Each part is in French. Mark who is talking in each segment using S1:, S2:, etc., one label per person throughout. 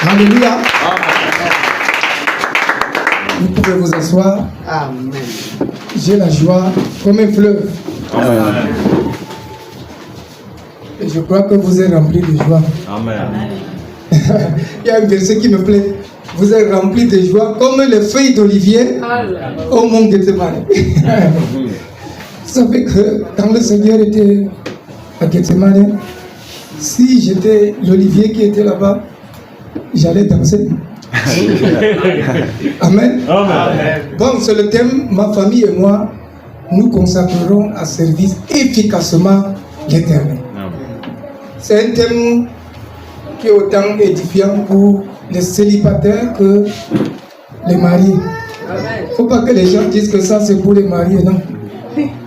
S1: Alléluia. Vous pouvez vous asseoir.
S2: Amen.
S1: J'ai la joie comme un fleuve.
S3: Amen.
S1: Et je crois que vous êtes remplis de joie.
S3: Amen.
S1: Il y a un verset qui me plaît. Vous êtes remplis de joie comme les feuilles d'olivier au mont Gethsemane. Vous savez que quand le Seigneur était à Gethsemane, si j'étais l'olivier qui était là-bas, j'allais danser. Amen.
S3: Amen.
S1: Bon, c'est le thème. Ma famille et moi, nous consacrerons à service efficacement l'Éternel. C'est un thème qui est autant édifiant pour les célibataires que les mariés. Il ne faut pas que les gens disent que ça c'est pour les mariés, non.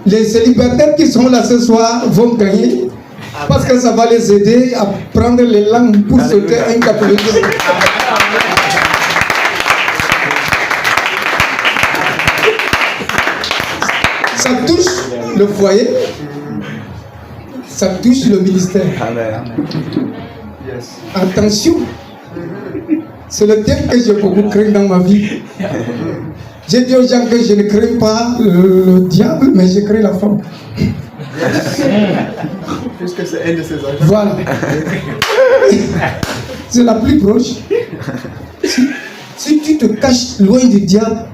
S1: Les célibataires qui sont là ce soir vont gagner parce que ça va les aider à prendre les langues pour sauter un capello. Ça touche le foyer, ça touche le ministère.
S3: Amen.
S1: Attention, c'est le thème que j'ai beaucoup craint dans ma vie. J'ai dit aux gens que je ne crains pas le diable, mais je crains la femme.
S2: Puisque c'est un de ses enfants.
S1: Voilà. C'est la plus proche. Si tu te caches loin du diable,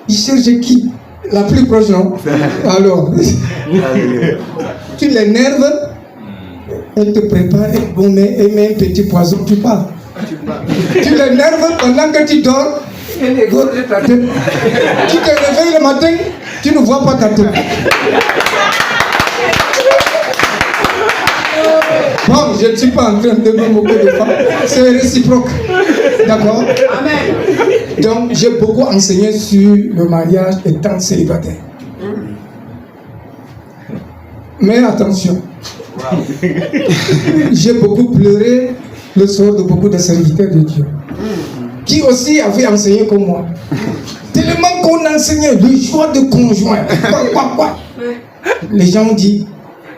S1: il cherche qui? La plus proche, non? Alors, tu l'énerves, elle te prépare un bon mets et met un petit poison, tu pars. Tu l'énerves pendant que tu dors, elle égorge ta tête. Tu te réveilles le matin, tu ne vois pas ta tête. Bon, je ne suis pas en train de me moquer de femmes, c'est réciproque. D'accord? Amen. Donc, j'ai beaucoup enseigné sur le mariage étant célibataire. Mais attention, j'ai beaucoup pleuré le sort de beaucoup de serviteurs de Dieu qui aussi avaient enseigné comme moi. Tellement qu'on enseignait le choix de conjoint. Quoi. Les gens ont dit,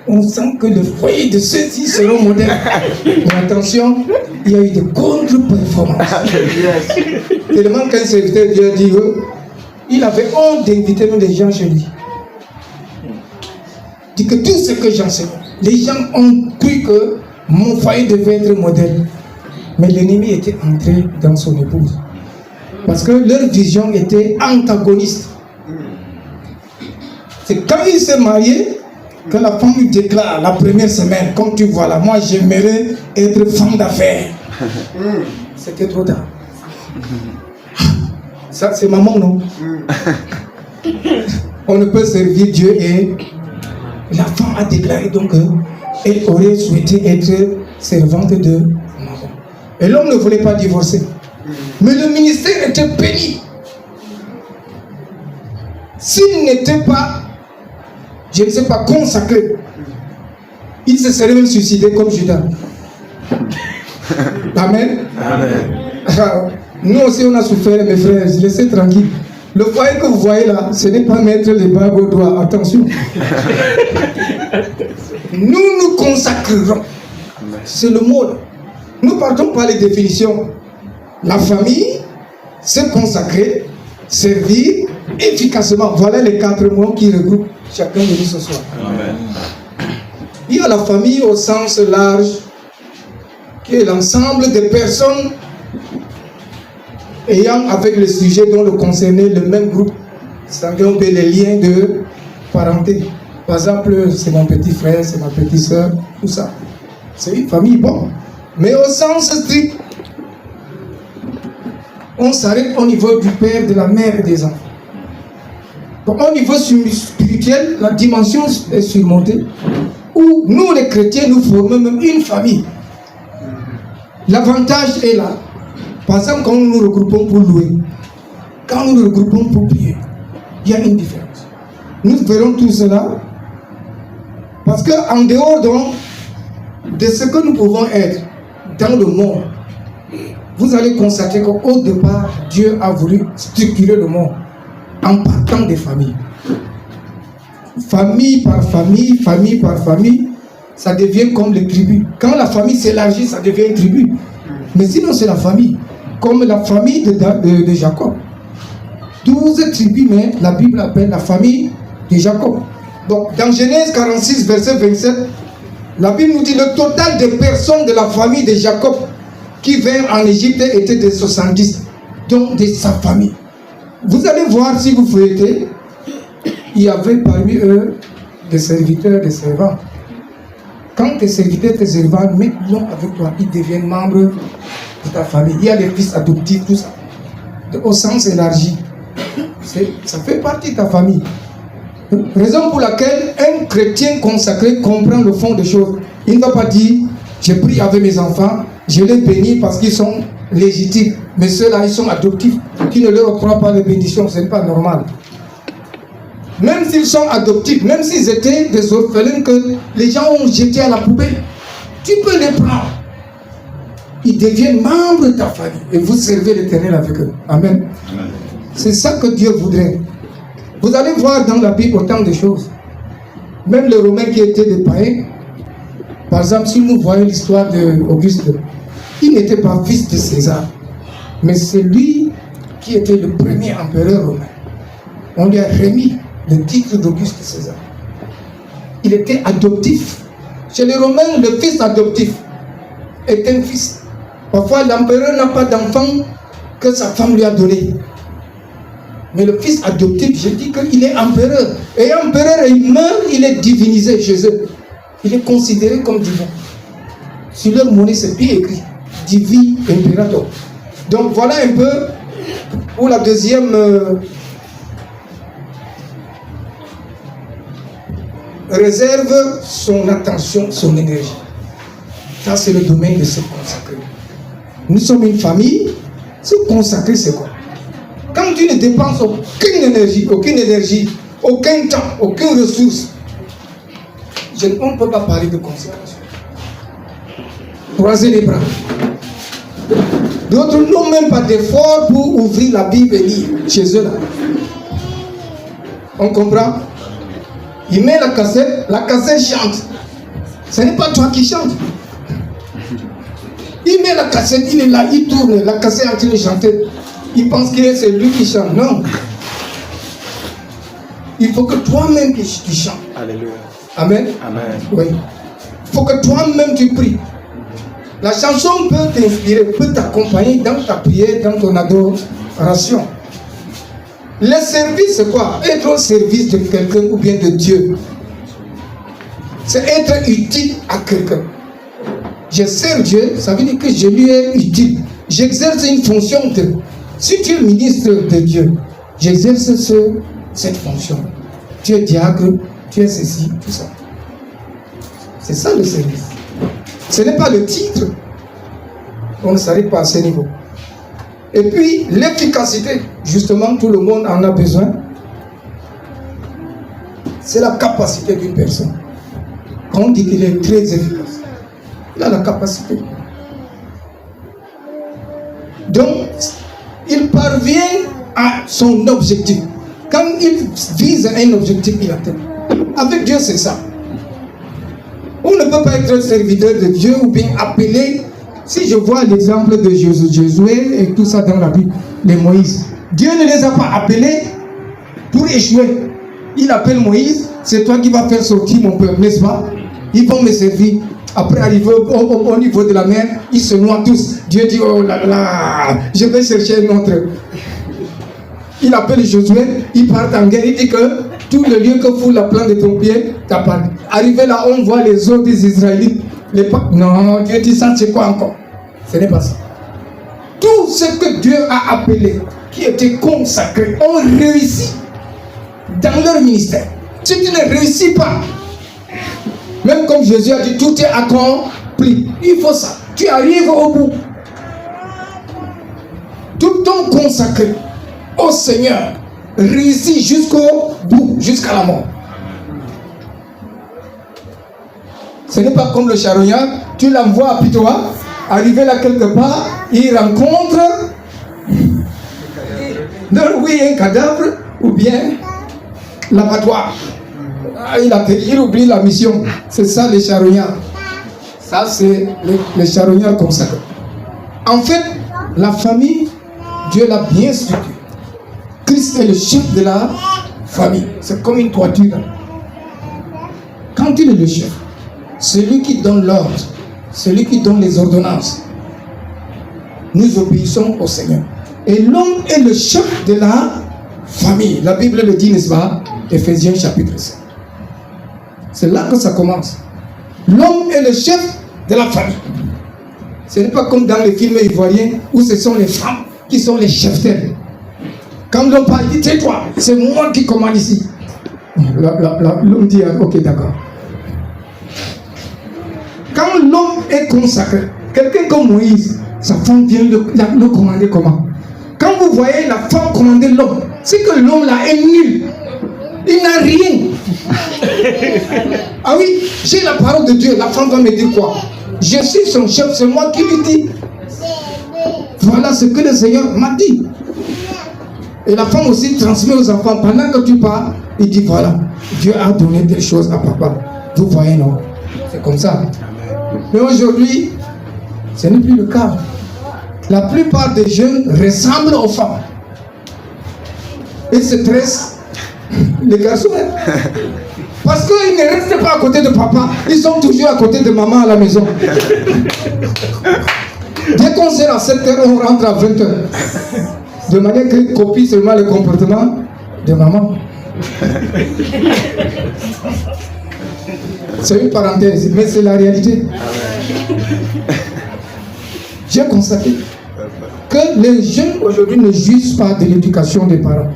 S1: on sent que le foyer de ceux-ci seront modernes. Mais attention, il y a eu des contre-performances. Tellement qu'un serviteur de Dieu a dit, il avait honte d'inviter même des gens chez lui. Il dit que tout ce que j'enseigne, les gens ont cru que mon foyer devait être modèle. Mais l'ennemi était entré dans son épouse. Parce que leur vision était antagoniste. C'est quand il s'est marié que la femme lui déclare la première semaine, comme tu vois là, moi j'aimerais être femme d'affaires. C'était trop tard. Ça c'est maman, non? On ne peut servir Dieu et la femme a déclaré donc qu'elle aurait souhaité être servante de maman. Et l'homme ne voulait pas divorcer. Mais le ministère était pénible. S'il n'était pas, je ne sais pas, consacré, il se serait même suicidé comme Judas. Amen. Amen. Alors, nous aussi on a souffert, mes frères, laissez tranquille. Le foyer que vous voyez là, ce n'est pas mettre les bagues au doigt, attention. Nous nous consacrerons. C'est le mot là. Nous partons par les définitions. La famille, se consacrer, servir efficacement. Voilà les 4 mots qui regroupent chacun de nous ce soir. Amen. Il y a la famille au sens large, qui est l'ensemble des personnes ayant avec le sujet dont le concerné le même groupe sanguin, les liens de parenté. Par exemple, c'est mon petit frère, c'est ma petite soeur, tout ça. C'est une famille, bon. Mais au sens strict, on s'arrête au niveau du père, de la mère et des enfants. Bon, au niveau spirituel, la dimension est surmontée, où nous les chrétiens, nous formons même une famille. L'avantage est là. Par exemple, quand nous nous regroupons pour louer, quand nous nous regroupons pour prier, il y a une différence. Nous verrons tout cela, parce qu'en dehors donc de ce que nous pouvons être dans le monde, vous allez constater qu'au départ, Dieu a voulu structurer le monde en partant des familles. Famille par famille, famille par famille, ça devient comme les tribus. Quand la famille s'élargit, ça devient une tribu. Mais sinon, c'est la famille. Comme la famille de Jacob. 12 tribus, mais la Bible appelle la famille de Jacob. Donc, dans Genèse 46, verset 27, la Bible nous dit le total des personnes de la famille de Jacob qui vinrent en Égypte était de 70, donc de sa famille. Vous allez voir si vous feuilletez, il y avait parmi eux des serviteurs, des servants. Quand tes serviteurs, tes servants mettent l'homme avec toi, ils deviennent membres de ta famille. Il y a les fils adoptifs, tout ça. Au sens élargi. Ça fait partie de ta famille. Raison pour laquelle un chrétien consacré comprend le fond des choses. Il ne va pas dire, j'ai pris avec mes enfants, je les bénis parce qu'ils sont légitimes. Mais ceux-là, ils sont adoptifs. Tu ne leur octroies pas les bénédictions, ce n'est pas normal. Même s'ils sont adoptifs, même s'ils étaient des orphelins que les gens ont jetés à la poubelle, tu peux les prendre. Ils deviennent membres de ta famille et vous servez l'Éternel avec eux. Amen. Amen. C'est ça que Dieu voudrait. Vous allez voir dans la Bible autant de choses. Même les Romains qui étaient des païens, par exemple, si nous voyons l'histoire d'Auguste, il n'était pas fils de César, mais c'est lui qui était le premier empereur romain. On lui a remis le titre d'Auguste César. Il était adoptif. Chez les Romains, le fils adoptif est un fils. Parfois, l'empereur n'a pas d'enfant que sa femme lui a donné. Mais le fils adoptif, je dis qu'il est empereur. Et empereur, il meurt, il est divinisé chez eux. Il est considéré comme divin. Sur leur monnaie, c'est bien écrit. Divi Imperator. Donc voilà un peu pour la deuxième réserve son attention, son énergie. Ça, c'est le domaine de se consacrer. Nous sommes une famille. Se consacrer, c'est quoi? Quand tu ne dépenses aucune énergie, aucun temps, aucune ressource, on ne peut pas parler de consécration. Croiser les bras. D'autres n'ont même pas d'effort pour ouvrir la Bible et lire chez eux là. On comprend? Il met la cassette chante. Ce n'est pas toi qui chantes. Il met la cassette, il est là, il tourne, la cassette est en train de chanter. Il pense que c'est lui qui chante. Non. Il faut que toi-même tu chantes.
S2: Alléluia.
S1: Amen.
S2: Amen.
S1: Oui. Il faut que toi-même tu pries. La chanson peut t'inspirer, peut t'accompagner dans ta prière, dans ton adoration. Le service, c'est quoi? Être au service de quelqu'un ou bien de Dieu. C'est être utile à quelqu'un. Je sers Dieu, ça veut dire que je lui ai utile. J'exerce une fonction de... Si tu es ministre de Dieu, j'exerce cette fonction. Tu es diacre, tu es ceci, tout ça. C'est ça le service. Ce n'est pas le titre. On ne s'arrête pas à ce niveau. Et puis, l'efficacité, justement, tout le monde en a besoin. C'est la capacité d'une personne. Quand on dit qu'il est très efficace, il a la capacité. Donc, il parvient à son objectif. Quand il vise un objectif, il atteint. Avec Dieu, c'est ça. On ne peut pas être serviteur de Dieu ou bien appelé. Si je vois l'exemple de Josué et tout ça dans la Bible, les Moïse, Dieu ne les a pas appelés pour échouer. Il appelle Moïse, c'est toi qui vas faire sortir mon peuple, n'est-ce pas? Ils vont me servir. Après, arriver au niveau de la mer, ils se noient tous. Dieu dit, oh là là, je vais chercher un autre. Il appelle Josué, il part en guerre, il dit que tout le lieu que fout la plante de ton pied t'appartient. Arrivé là, on voit les eaux des Israélites. Non, Dieu dit ça, c'est quoi encore? Ce n'est pas ça. Tout ce que Dieu a appelé, qui était consacré, ont réussi dans leur ministère. Si tu ne réussis pas, même comme Jésus a dit, tout est accompli. Il faut ça. Tu arrives au bout. Tout ton consacré au Seigneur réussit jusqu'au bout, jusqu'à la mort. Ce n'est pas comme le charognard, tu l'envoies à Pitois, arrivé là quelque part, il rencontre un cadavre ou bien l'abattoir. Il oublie la mission. C'est ça les charognards. Ça c'est les charognards consacrés. En fait, la famille, Dieu l'a bien structurée. Christ est le chef de la famille. C'est comme une toiture. Quand il est le chef, celui qui donne l'ordre, celui qui donne les ordonnances, nous obéissons au Seigneur. Et l'homme est le chef de la famille. La Bible le dit, n'est-ce pas? Éphésiens chapitre 5. C'est là que ça commence. L'homme est le chef de la famille. Ce n'est pas comme dans les films ivoiriens où ce sont les femmes qui sont les chefs d'elle. Quand l'homme parle, dit tais-toi, c'est moi qui commande ici. L'homme dit ok, d'accord. Quand l'homme est consacré, quelqu'un comme Moïse, sa femme vient le commander comment? Quand vous voyez la femme commander l'homme, c'est que l'homme là est nul. Il n'a rien. Ah oui, j'ai la parole de Dieu. La femme va me dire quoi? Je suis son chef, c'est moi qui lui dis. Voilà ce que le Seigneur m'a dit. Et la femme aussi transmet aux enfants. Pendant que tu parles, il dit voilà, Dieu a donné des choses à papa. Vous voyez, non? C'est comme ça. Mais aujourd'hui, ce n'est plus le cas. La plupart des jeunes ressemblent aux femmes. Ils se tressent, les garçons. Parce qu'ils ne restent pas à côté de papa, ils sont toujours à côté de maman à la maison. Dès qu'on sort à 7h, on rentre à 20h. De manière qu'ils copient seulement le comportement de maman. C'est une parenthèse, mais c'est la réalité. J'ai constaté que les jeunes aujourd'hui ne jouissent pas de l'éducation des parents.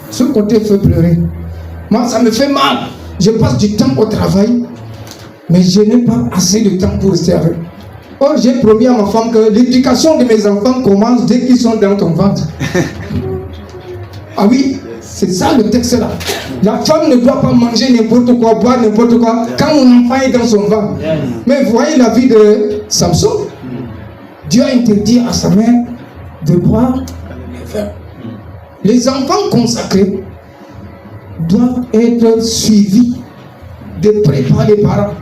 S1: Ce côté fait pleurer. Moi, ça me fait mal. Je passe du temps au travail, mais je n'ai pas assez de temps pour rester avec. Or, j'ai promis à ma femme que l'éducation de mes enfants commence dès qu'ils sont dans ton ventre. Ah oui, c'est ça le texte là. La femme ne doit pas manger n'importe quoi, boire n'importe quoi, quand mon enfant est dans son ventre. Mais vous voyez la vie de Samson. Dieu a interdit à sa mère de boire le vin. Les enfants consacrés doivent être suivis de près par les parents.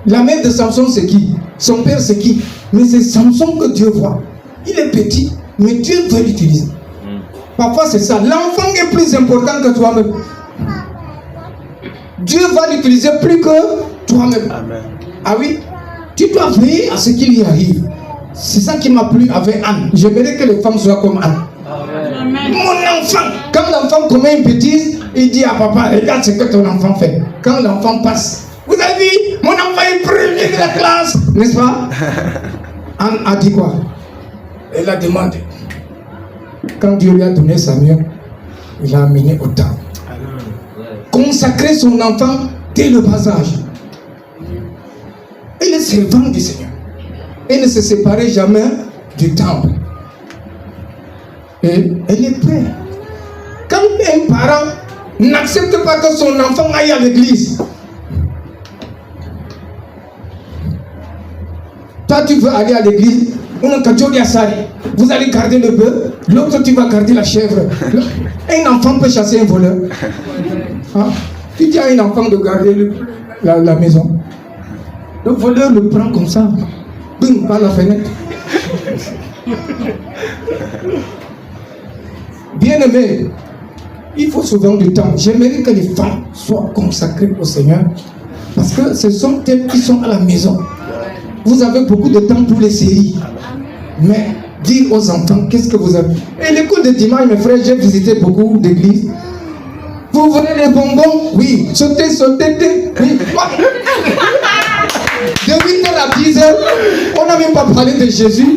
S1: La mère de Samson, c'est qui? Son père, c'est qui? Mais c'est Samson que Dieu voit. Il est petit, mais Dieu veut l'utiliser. Parfois, c'est ça. L'enfant est plus important que toi-même. Dieu va l'utiliser plus que toi-même. Ah oui? Tu dois veiller à ce qu'il y arrive. C'est ça qui m'a plu avec Anne. J'aimerais que les femmes soient comme Anne. Amen. Mon enfant, quand l'enfant commet une bêtise, il dit à papa, regarde ce que ton enfant fait. Quand l'enfant passe, vous avez vu, mon enfant est premier de la classe, n'est-ce pas? Anne a dit quoi? Elle a demandé. Quand Dieu lui a donné Samuel, il l'a amené au temple. Consacrer son enfant dès le bas âge. Il est servant du Seigneur. Il ne se séparait jamais du temple. Et elle est prête. Quand un parent n'accepte pas que son enfant aille à l'église, toi tu veux aller à l'église, vous allez garder le bœuf, l'autre tu vas garder la chèvre. Un enfant peut chasser un voleur. Hein? Tu dis à un enfant de garder la maison. Le voleur le prend comme ça, bing, par la fenêtre. Bien-aimé, il faut souvent du temps. J'aimerais que les femmes soient consacrées au Seigneur, parce que ce sont elles qui sont à la maison. Vous avez beaucoup de temps pour les séries, mais dire aux enfants qu'est-ce que vous avez. Et l'école de dimanche, mes frères, j'ai visité beaucoup d'églises. Vous voulez les bonbons? Oui. Sautez, oui. De 8h à 10h, on n'a même pas parlé de Jésus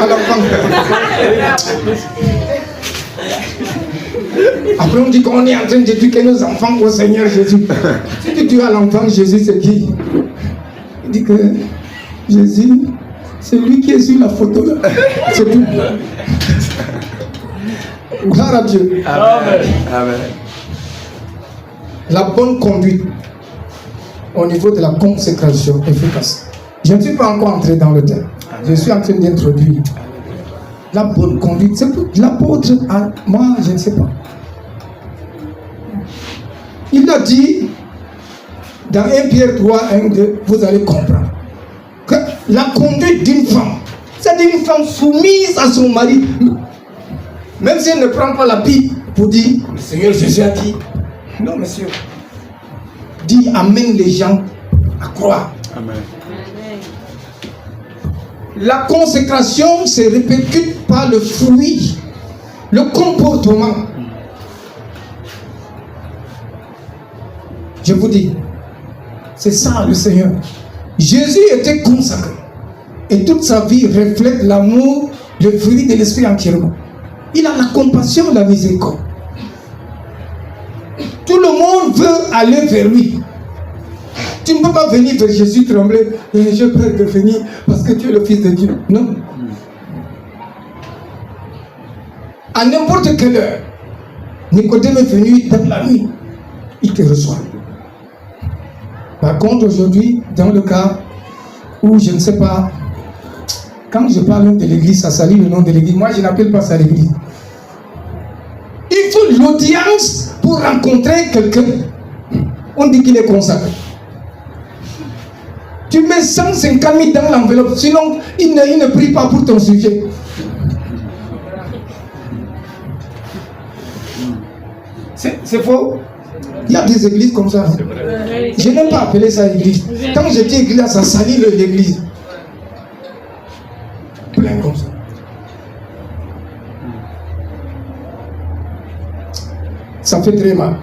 S1: à l'enfant. Après on dit qu'on est en train d'éduquer nos enfants au Seigneur Jésus. Si tu dis à l'enfant Jésus, c'est qui? Il dit que Jésus, c'est lui qui est sur la photo là. C'est tout. Gloire à Dieu. Amen. Amen. La bonne conduite au niveau de la consécration efficace. Je ne suis pas encore entré dans le thème. Je suis en train d'introduire. La bonne conduite, c'est pour l'apôtre, moi je ne sais pas. Il a dit dans 1 Pierre 3, 1, 2, vous allez comprendre que la conduite d'une femme. C'est-à-dire une femme soumise à son mari. Même si elle ne prend pas la Bible pour dire, le Seigneur Jésus a dit, non monsieur, dit amène les gens à croire.
S2: Amen.
S1: La consécration se répercute par le fruit, le comportement. Je vous dis, c'est ça le Seigneur. Jésus était consacré. Et toute sa vie reflète l'amour, le fruit de l'esprit entièrement. Il a la compassion, la miséricorde. Tout le monde veut aller vers lui. Tu ne peux pas venir vers Jésus trembler. Je peux te venir parce que tu es le Fils de Dieu. Non. À n'importe quelle heure, Nicodème est venu dans la nuit. Il te reçoit. Par contre, aujourd'hui, dans le cas où je ne sais pas, quand je parle de l'église, ça salit le nom de l'église. Moi, je n'appelle pas ça l'église. Il faut l'audience pour rencontrer quelqu'un. On dit qu'il est consacré. Tu mets 150 000 dans l'enveloppe, sinon il ne prie pas pour ton sujet. C'est faux. Il y a des églises comme ça. Je n'aime pas appeler ça église. Quand je dis église, ça salit l'église. Plein comme ça. Ça fait très mal.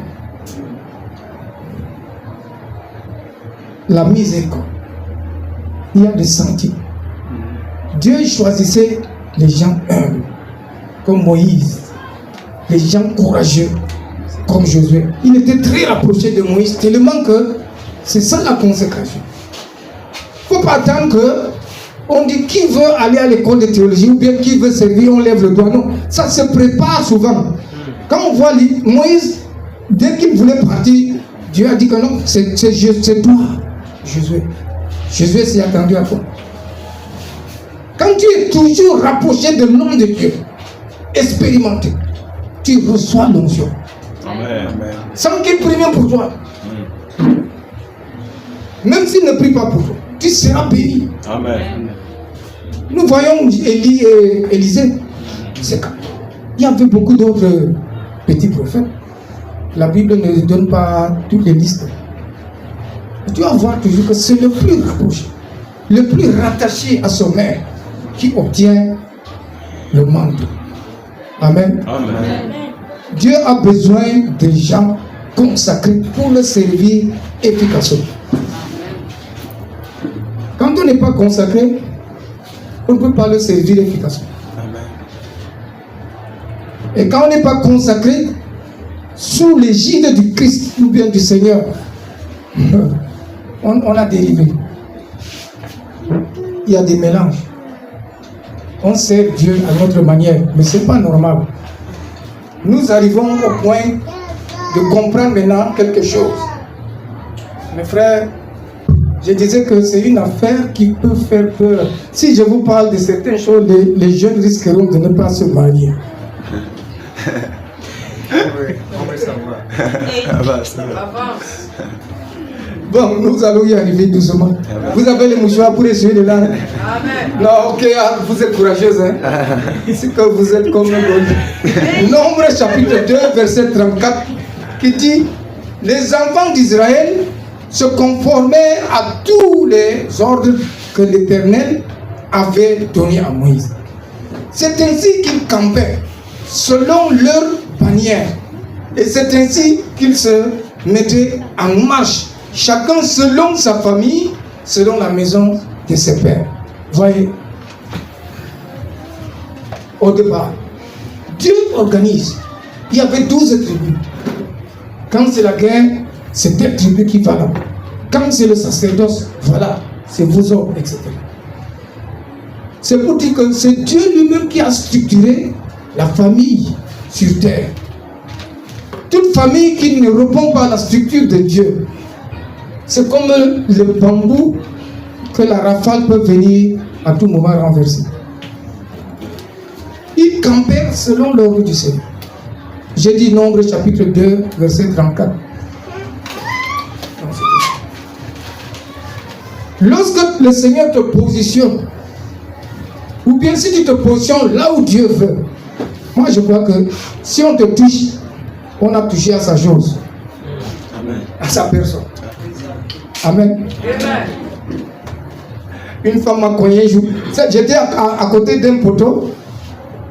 S1: La miséricorde. Il y a des sentiments. Dieu choisissait les gens humbles, comme Moïse, les gens courageux, comme Josué. Il était très rapproché de Moïse, tellement que c'est ça la consécration. Il ne faut pas attendre que on dit qui veut aller à l'école de théologie ou bien qui veut servir, on lève le doigt. Non, ça se prépare souvent. Quand on voit Moïse, dès qu'il voulait partir, Dieu a dit que non, c'est toi, Josué. Josué s'est attendu à toi. Quand tu es toujours rapproché de l'homme de Dieu, expérimenté, tu reçois l'onction.
S2: Amen.
S1: Sans qu'il prie même pour toi. Même s'il ne prie pas pour toi, tu seras béni.
S2: Amen.
S1: Nous voyons Élie et Élisée. Il y avait beaucoup d'autres petits prophètes. La Bible ne donne pas toutes les listes. Tu vas voir toujours que c'est le plus rapproché, le plus rattaché à son maître qui obtient le manteau. Amen.
S2: Amen.
S1: Dieu a besoin de gens consacrés pour le servir efficacement. Quand on n'est pas consacré, on ne peut pas le servir efficacement.
S2: Amen.
S1: Et quand on n'est pas consacré, sous l'égide du Christ ou bien du Seigneur, on a dérivé. Il y a des mélanges. On sert Dieu à notre manière, mais ce n'est pas normal. Nous arrivons au point de comprendre maintenant quelque chose. Mes frères, je disais que c'est une affaire qui peut faire peur. Si je vous parle de certaines choses, les jeunes risqueront de ne pas se marier.
S2: On veut savoir.
S1: Bon, nous allons y arriver doucement. Vous avez les mouchoirs pour essuyer les larmes. Non, ok, vous êtes courageuse. Hein? C'est que vous êtes comme un gold. Nombre chapitre 2, verset 34, qui dit: les enfants d'Israël se conformaient à tous les ordres que l'Éternel avait donnés à Moïse. C'est ainsi qu'ils campaient, selon leur bannière. Et c'est ainsi qu'ils se mettaient en marche, chacun selon sa famille, selon la maison de ses pères. Voyez, au départ, Dieu organise. Il y avait 12 tribus. Quand c'est la guerre, c'est telle tribu qui va là. Quand c'est le sacerdoce, voilà, c'est vos hommes, etc. C'est pour dire que c'est Dieu lui-même qui a structuré la famille sur terre. Toute famille qui ne répond pas à la structure de Dieu, c'est comme le bambou que la rafale peut venir à tout moment renverser. Ils campèrent selon l'ordre du Seigneur. J'ai dit Nombre chapitre 2, verset 34. Lorsque le Seigneur te positionne, ou bien si tu te positionnes là où Dieu veut, moi je crois que si on te touche, on a touché à sa chose, à sa personne. Amen. Une femme m'a cogné, j'étais à côté d'un poteau,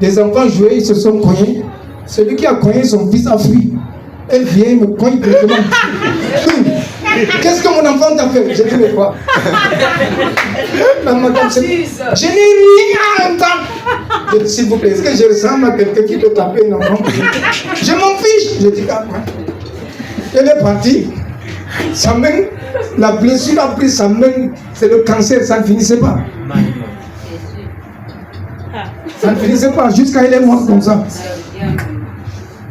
S1: des enfants jouaient, ils se sont cognés. Celui qui a cogné son fils a fui. Elle vient, me cogne directement. Qu'est-ce que mon enfant t'a fait? J'ai dit, mais quoi? La madame, je n'ai rien à entendre. Je dis, s'il vous plaît, est-ce que je ressemble à quelqu'un qui peut taper un enfant? Je m'en fiche. Je dis, ah, elle est partie. Sa main, la blessure a pris sa main, c'est le cancer, ça ne finissait pas. Ça ne finissait pas, jusqu'à elle est morte comme ça.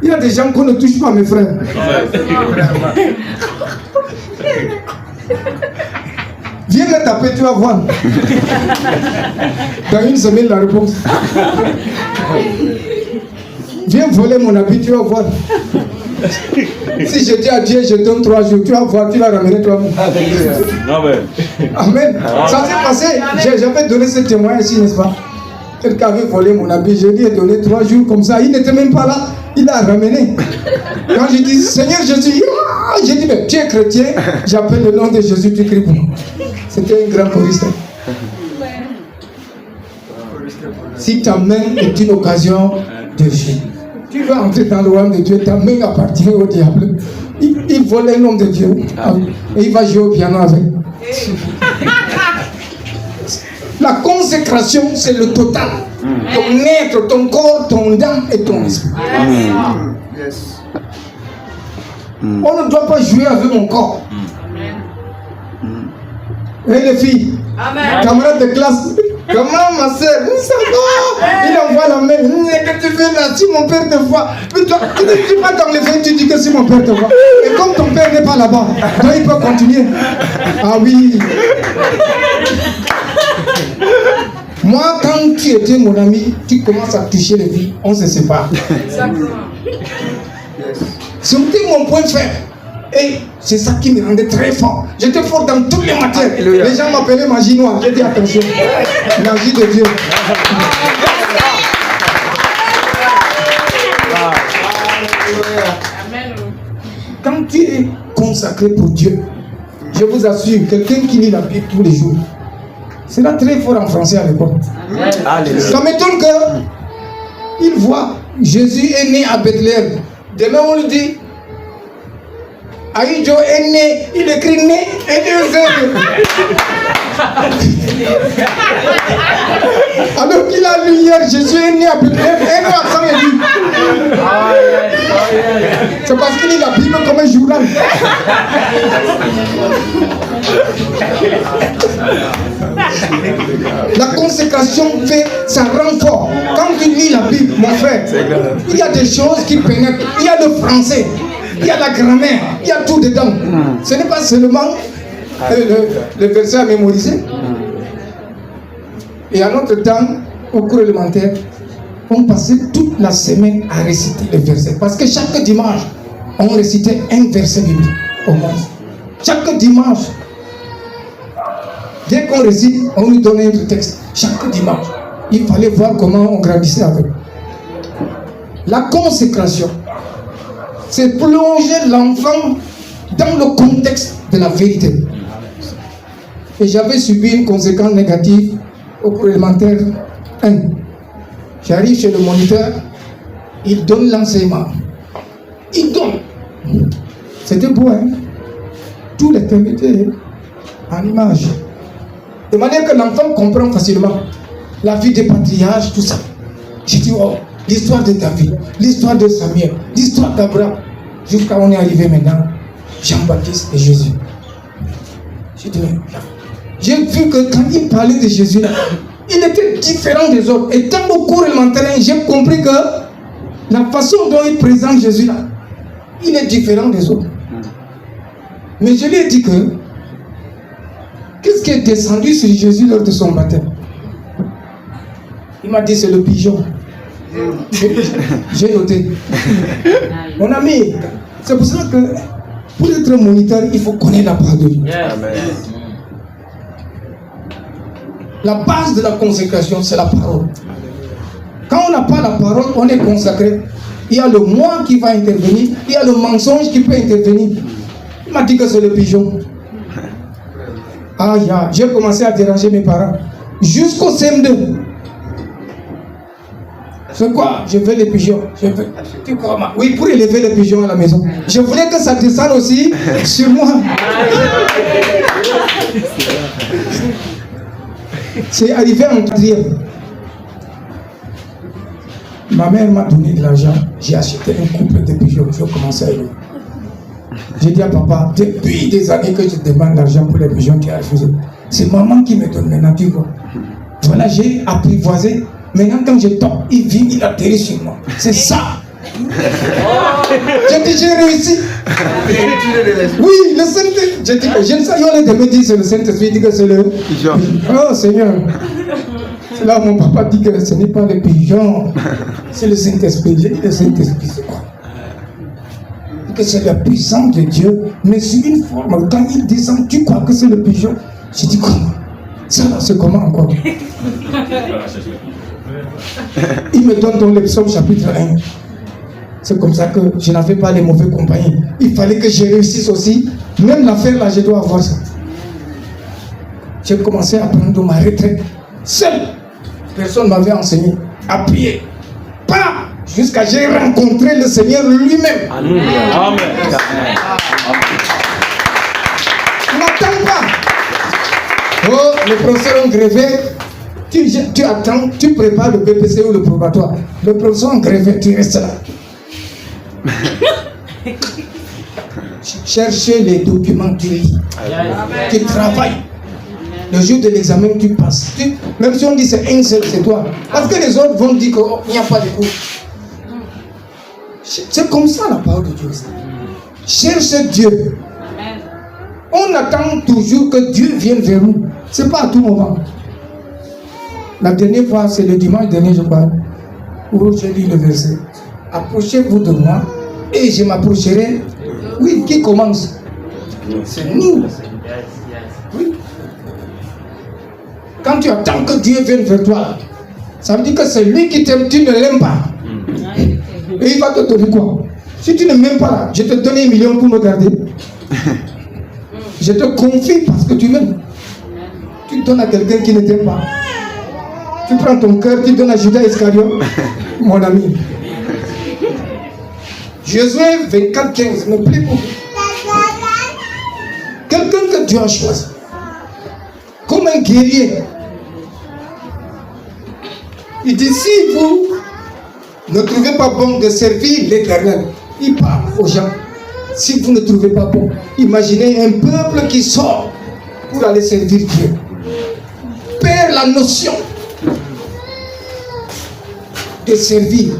S1: Il y a des gens qu'on ne touche pas, mes frères. Viens me taper, tu vas voir. Dans une semaine, la réponse. Viens voler mon habit, tu vas voir. Si je dis à Dieu, je donne 3 jours, tu vas voir, tu vas ramener toi-même.
S2: Amen.
S1: Amen. Ça s'est passé. J'avais donné ce témoin ici, n'est-ce pas? Quelqu'un avait volé mon habit, je lui ai donné 3 jours comme ça. Il n'était même pas là. Il l'a ramené. Quand je dis Seigneur Jésus, j'ai dit, mais tu es chrétien, j'appelle le nom de Jésus, tu cries pour moi. C'était un grand choriste. Si ta main est une occasion de vie, tu vas entrer dans le royaume de Dieu, ta main appartient au diable. Il vole un homme de Dieu et il va jouer au piano avec. La consécration, c'est le total. Ton être, ton corps, ton âme et ton esprit. On ne doit pas jouer avec mon corps. Et les filles, camarades de classe, comment ma soeur, ça va? Il envoie la main, qu'est-ce que tu fais là? Si mon père te voit, mais toi, tu ne dis pas dans les veines, tu dis que si mon père te voit. Et comme ton père n'est pas là-bas, toi il peut continuer. Ah oui. Moi, quand tu étais mon ami, tu commences à toucher les filles, on se sépare. C'était mon point faible. Et c'est ça qui me rendait très fort. J'étais fort dans toutes les matières. Les gens m'appelaient magie noire. J'ai dit attention. Magie de Dieu. Quand tu es consacré pour Dieu, je vous assure, quelqu'un qui lit la Bible tous les jours, c'est là très fort en français à l'époque. Ça m'étonne qu'il voit Jésus est né à Bethléem. Demain on lui dit Aïdjo est né, il écrit né et 2 heures. Alors qu'il a lu hier, Jésus est né à Bethléem, un an sans lui. C'est parce qu'il lit la Bible comme un journal. La consécration fait, ça rend fort. Quand tu lis la Bible, mon frère, il y a des choses qui pénètrent. Il y a le français, il y a la grammaire, il y a tout dedans. Ce n'est pas seulement le verset à mémoriser. Et à notre temps, au cours élémentaire, on passait toute la semaine à réciter les versets. Parce que chaque dimanche, on récitait un verset biblique au moins. Chaque dimanche, dès qu'on récite, on nous donnait un texte. Chaque dimanche, il fallait voir comment on grandissait avec. La consécration, c'est plonger l'enfant dans le contexte de la vérité. Et j'avais subi une conséquence négative au cours élémentaire 1. J'arrive chez le moniteur, il donne l'enseignement. Il donne. C'était beau, hein? Tous les thèmes étaient en image. De manière que l'enfant comprend facilement la vie des patriarches, tout ça. J'ai dit, oh, l'histoire de David, l'histoire de Samuel, l'histoire d'Abraham, jusqu'à on est arrivé maintenant, Jean-Baptiste et Jésus. J'ai dit, mais j'ai vu que quand il parlait de Jésus, là, il était différent des autres. Et tant au cours élémentaire, j'ai compris que la façon dont il présente Jésus, là, il est différent des autres. Mais je lui ai dit que qu'est-ce qui est descendu sur Jésus lors de son baptême? Il m'a dit c'est le pigeon. J'ai noté. Mon ami, c'est pour ça que pour être moniteur, il faut connaître la parole de Dieu. La base de la consécration, c'est la parole. Quand on n'a pas la parole, on est consacré. Il y a le moi qui va intervenir, il y a le mensonge qui peut intervenir. Il m'a dit que c'est le pigeon. Ah, j'ai commencé à déranger mes parents. Jusqu'au CM2. C'est quoi? Je veux les pigeons. Tu crois, oui, pour élever les pigeons à la maison. Je voulais que ça descende aussi sur moi. C'est arrivé en 4e. Ma mère m'a donné de l'argent. J'ai acheté un couple de pigeons. Je commençais à élever. J'ai dit à papa, depuis des années que je demande l'argent pour les pigeons qui a refusé. C'est maman qui me donne maintenant, tu vois. Voilà, j'ai apprivoisé. Maintenant, quand je tombe, il vient, il atterrit sur moi. C'est ça. J'ai dit, j'ai réussi. Oui, le Saint-Esprit. J'ai dit, je ne sais pas, il me dit c'est le Saint-Esprit, il dit que c'est le pigeon. Oh Seigneur. C'est là où mon papa dit que ce n'est pas le pigeon, c'est le Saint-Esprit. J'ai dit, le Saint-Esprit, c'est quoi? Que c'est la puissance de Dieu, mais sur une forme, quand il descend, tu crois que c'est le pigeon. J'ai dit, comment? Ça, c'est comment encore? Il me donne dans le psaume chapitre 1. C'est comme ça que je n'avais pas les mauvais compagnons. Il fallait que je réussisse aussi. Même l'affaire là, je dois avoir ça. J'ai commencé à prendre ma retraite. Seul. Personne ne m'avait enseigné. À prier. Pas jusqu'à j'ai rencontré le Seigneur lui-même. Amen. N'attends pas. Oh, les professeurs ont grévé. Tu attends, tu prépares le BPC ou le probatoire. Le professeur en grève, tu restes là. Cherchez les documents, tu lis. Tu travailles. Le jour de l'examen, tu passes. Même si on dit c'est un seul, c'est toi. Parce que les autres vont dire qu'il n'y a pas de cours. C'est comme ça la parole de Dieu. Cherchez Dieu. On attend toujours que Dieu vienne vers nous. Ce n'est pas à tout moment. La dernière fois, c'est le dimanche dernier, je crois, où j'ai lu le verset. Approchez-vous de moi et je m'approcherai. Oui, qui commence? C'est nous. Oui. Quand tu attends que Dieu vienne vers toi, ça veut dire que c'est lui qui t'aime, tu ne l'aimes pas. Et il va te donner quoi? Si tu ne m'aimes pas, je te donne 1 million pour me garder. Je te confie parce que tu m'aimes. Tu donnes à quelqu'un qui ne t'aime pas. Tu prends ton cœur, tu donnes à Judas Iscariote, mon ami. Josué 24:15 me plaît beaucoup. Quelqu'un que Dieu a choisi, comme un guerrier. Il dit, si vous ne trouvez pas bon de servir l'Éternel, il parle aux gens. Si vous ne trouvez pas bon, imaginez un peuple qui sort pour aller servir Dieu. Perd la notion de servir.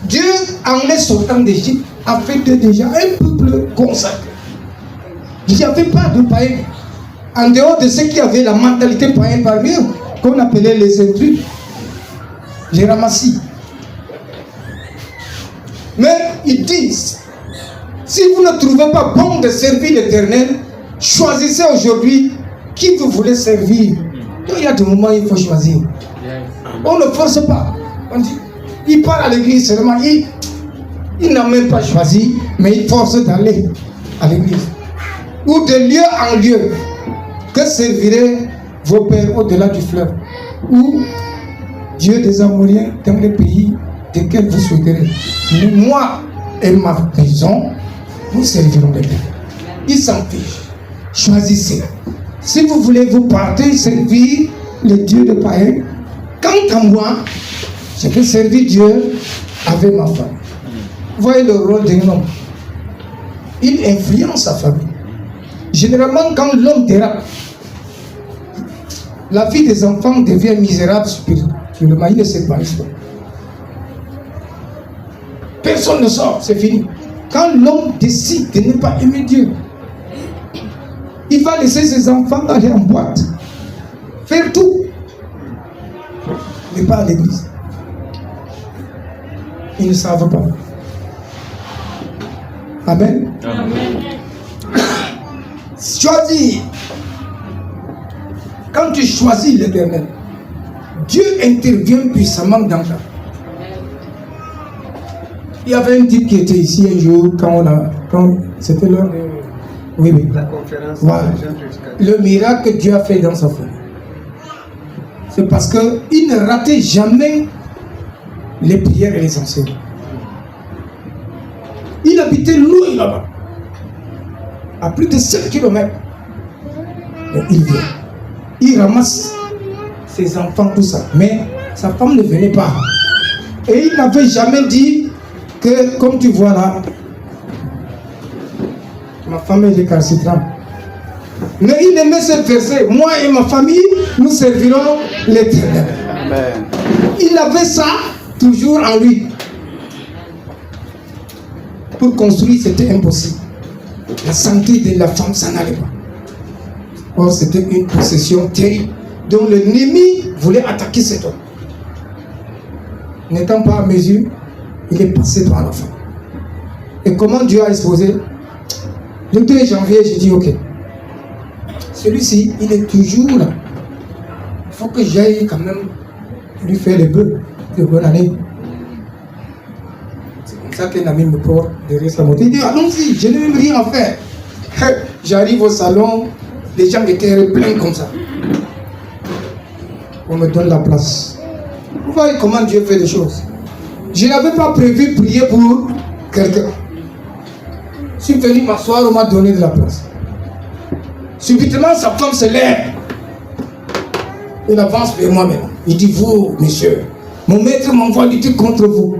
S1: Dieu, en les sortant d'Égypte, a fait déjà un peuple consacré. Il n'y avait pas de païens. En dehors de ceux qui avaient la mentalité païenne parmi eux, qu'on appelait les intrus, les ramassis. Mais ils disent, si vous ne trouvez pas bon de servir l'Éternel, choisissez aujourd'hui qui vous voulez servir. Donc, il y a des moments où il faut choisir. On ne force pas. On dit, il part à l'église seulement, il n'a même pas choisi, mais il force d'aller à l'église. Ou de lieu en lieu. Que serviraient vos pères au-delà du fleuve? Ou Dieu des Amoriens dans les pays desquels vous souhaiterez. Mais moi et ma maison, nous servirons les pères. Ils s'en fichent. Choisissez. Si vous voulez, vous partez servir le Dieu de païens. Quant à moi, je peux servir Dieu avec ma femme. Voyez le rôle d'un homme. Il influence sa famille. Généralement, quand l'homme dérape, la vie des enfants devient misérable spirituellement. Il ne sait pas. Personne ne sort, c'est fini. Quand l'homme décide de ne pas aimer Dieu, il va laisser ses enfants aller en boîte, faire tout, mais pas à l'église. Ils ne savent pas. Amen. Amen. Choisir. Quand tu choisis l'Éternel, Dieu intervient puissamment dans ta vie. Il y avait un type qui était ici un jour, quand c'était l'heure de... Oui.
S3: La conférence.
S1: Voilà. Le miracle que Dieu a fait dans sa famille. C'est parce qu'il ne ratait jamais les prières et les enseignements. Il habitait loin là-bas, à plus de 7 km. Mais il vient. Il ramasse ses enfants, tout ça. Mais sa femme ne venait pas. Et il n'avait jamais dit que, comme tu vois là, ma femme est récalcitrante. Mais il aimait ce verset. Moi et ma famille, nous servirons l'Éternel.
S2: Amen.
S1: Il avait ça toujours en lui. Pour construire, c'était impossible. La santé de la femme, ça n'allait pas. Or, c'était une possession terrible dont l'ennemi voulait attaquer cet homme. N'étant pas à mesure, il est passé par la femme. Et comment Dieu a exposé? Le 2 janvier, j'ai dit ok. Celui-ci, il est toujours là. Il faut que j'aille quand même lui faire les bœufs de bonne année. C'est comme ça qu'un ami me porte derrière sa moto. Il dit allons-y, je n'ai même rien à faire. J'arrive au salon, les gens étaient pleins comme ça. On me donne la place. Vous voyez comment Dieu fait les choses. Je n'avais pas prévu prier pour quelqu'un. Je suis venu m'asseoir, on m'a donné de la place. Subitement, sa femme se lève. Il avance vers moi maintenant. Il dit, vous, monsieur, mon maître m'envoie lutter contre vous.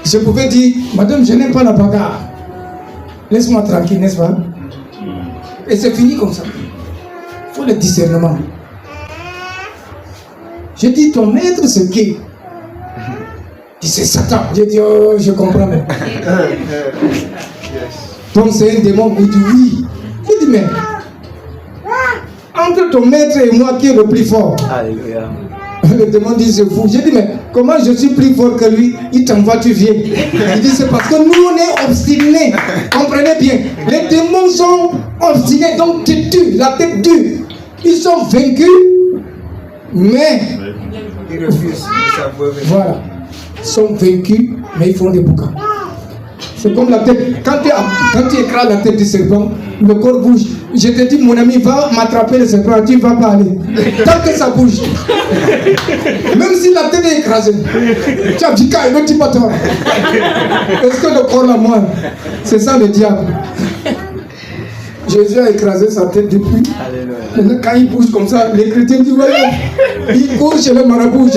S1: Je pouvais dire, madame, je n'aime pas la bagarre. Laisse-moi tranquille, n'est-ce pas? Et c'est fini comme ça. Il faut le discernement. J'ai dit, ton maître, c'est qui? Il dit, c'est Satan. J'ai dit, oh, je comprends même. Donc c'est un démon. Il dit, oui. J'ai dit, mais entre ton maître et moi, qui est le plus fort?
S2: Alléluia.
S1: Le démon dit, c'est fou. J'ai dit, mais comment je suis plus fort que lui? Il t'envoie, tu viens. Il dit, c'est parce que nous, on est obstinés. Comprenez bien. Les démons sont obstinés, donc têtus, la tête dure. Ils sont vaincus, mais
S3: Ils refusent de savoir.
S1: voilà. Ils sont vaincus, mais ils font des boucans. C'est comme la tête. Quand tu écrases la tête du serpent, le corps bouge. Je te dis, mon ami, va m'attraper le serpent, tu ne vas pas aller. Tant que ça bouge. Même si la tête est écrasée. Tu as dit, ne dis pas toi. Est-ce que le corps la moelle? C'est ça le diable. Jésus a écrasé sa tête depuis.
S2: Alléluia.
S1: Maintenant, quand il bouge comme ça, les chrétiens disent, ouais, il court chez le marabout.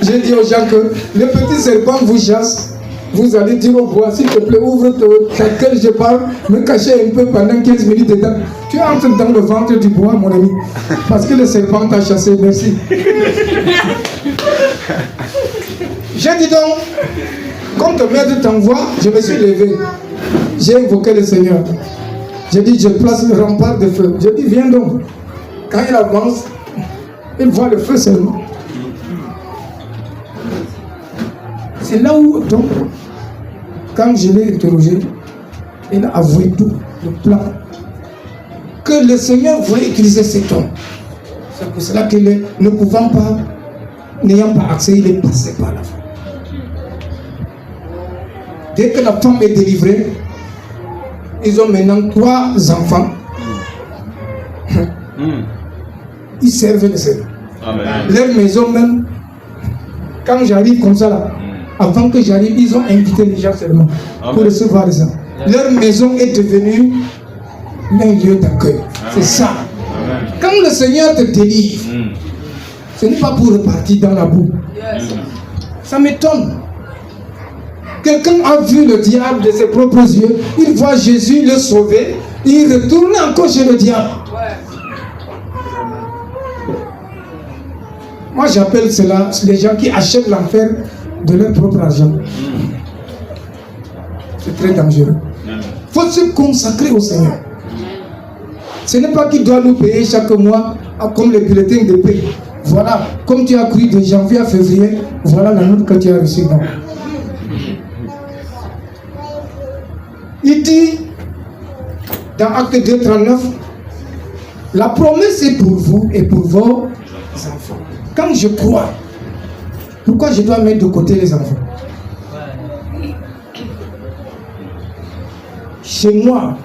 S1: J'ai dit aux gens que le petit serpent vous chasse. Vous allez dire au bois, s'il te plaît, ouvre ta gueule, je parle, me cacher un peu pendant 15 minutes dedans. Tu entres dans le ventre du bois, mon ami, parce que le serpent t'a chassé, merci. J'ai dit donc, quand ton maître t'envoie, je me suis levé. J'ai invoqué le Seigneur. J'ai dit, je place le rempart de feu. J'ai dit, viens donc. Quand il avance, il voit le feu seulement. C'est là où, donc, quand je l'ai interrogé, il a avoué tout, le plan. Que le Seigneur voulait utiliser cet homme. C'est pour cela que ne pouvant pas, n'ayant pas accès, il est passé par la femme. Dès que la femme est délivrée, ils ont maintenant 3 enfants. Ils servent le Seigneur.
S2: Amen.
S1: Leur maison même, quand j'arrive comme ça là, avant que j'arrive, ils ont invité les gens seulement pour recevoir les gens. Leur maison est devenue un lieu d'accueil. C'est ça.
S2: Amen.
S1: Quand le Seigneur te délivre, ce n'est pas pour repartir dans la boue. Ça m'étonne. Quelqu'un a vu le diable de ses propres yeux, il voit Jésus le sauver, il retourne encore chez le diable. Moi j'appelle cela les gens qui achètent l'enfer de leur propre argent. C'est très dangereux. Il faut se consacrer au Seigneur. Ce n'est pas qu'il doit nous payer chaque mois comme les bulletins de paie. Voilà, comme tu as cru de janvier à février, voilà la note que tu as reçue. Non. Il dit dans Acte 2:39, la promesse est pour vous et pour vos enfants. Quand je crois, pourquoi je dois mettre de côté les enfants? Chez moi,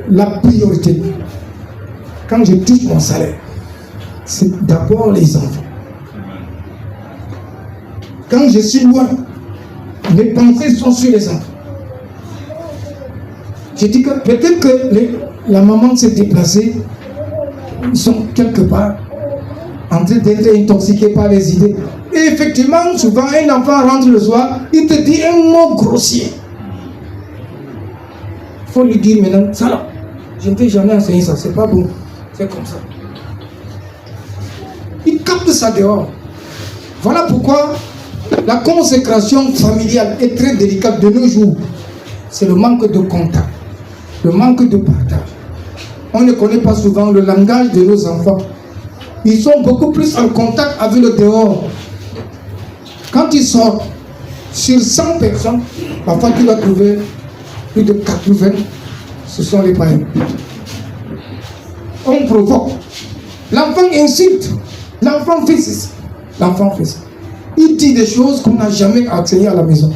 S1: la priorité, quand je touche mon salaire, c'est d'abord les enfants. Quand je suis loin, mes pensées sont sur les enfants. Je dis que peut-être que la maman s'est déplacée, ils sont quelque part en train d'être intoxiqués par les idées. Et effectivement, souvent, un enfant rentre le soir, il te dit un mot grossier. Il faut lui dire maintenant, ça là, je ne t'ai jamais enseigné ça, c'est pas bon, c'est comme ça. Il capte ça dehors. Voilà pourquoi la consécration familiale est très délicate de nos jours. C'est le manque de contact, le manque de partage. On ne connaît pas souvent le langage de nos enfants. Ils sont beaucoup plus en contact avec le dehors. Quand ils sortent, sur 100 personnes, parfois tu vas trouver plus de 80, ce sont les païens. On provoque. L'enfant insulte. L'enfant fait ceci. L'enfant fait ça. Il dit des choses qu'on n'a jamais enseignées à la maison.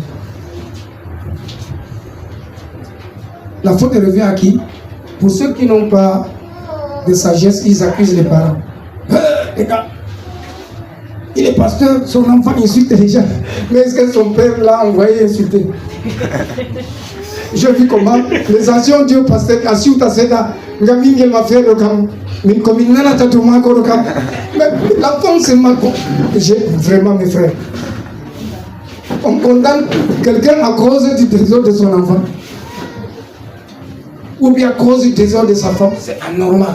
S1: La faute revient à qui? Pour ceux qui n'ont pas de sagesse, ils accusent les parents. Les gars, il est pasteur, son enfant insulte les gens. Mais est-ce que son père l'a envoyé insulter? Je vis comment les anciens dieux pasteurs assis à Seda, Gaming m'a fait le camp. Mais comme il n'a pas tout le camp. Mais l'enfant c'est mal. J'ai vraiment mes frères. On condamne quelqu'un à cause du désordre de son enfant. Ou bien à cause du désordre de sa femme. C'est anormal.